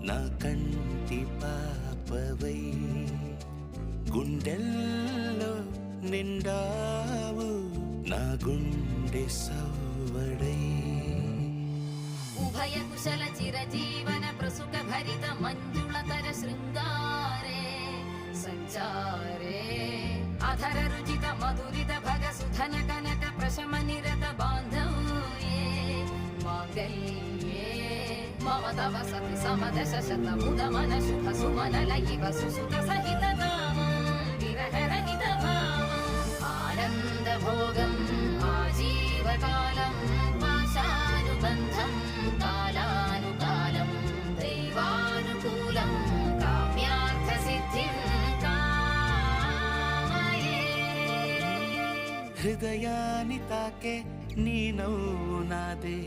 నా కంటి పాపవై గుండెల్లో నిండావు నా గుండె సవ్వడై ఉభయ కుశల చిరజీవన ప్రసుక భరిత మంజుళతర శృంగారే సంచారే అధర రుచిత మధురిత భగ సుధన కనక ప్రశమ నిరత బాంధవ్యే మాంగళ్యే మమ తవ సతి సమదశ శత ముద మన శుభ సుమన లయివ సుసుత సహిత విరహ రహిత ఆనంద భోగం ఆజీవకాలం పాశానుబంధం కాలానుకాలం దైవానుకూలం కామ్యార్థ సిద్ధిం కామయే హృదయాన్ని తాకే నీ నవ్వు నాదే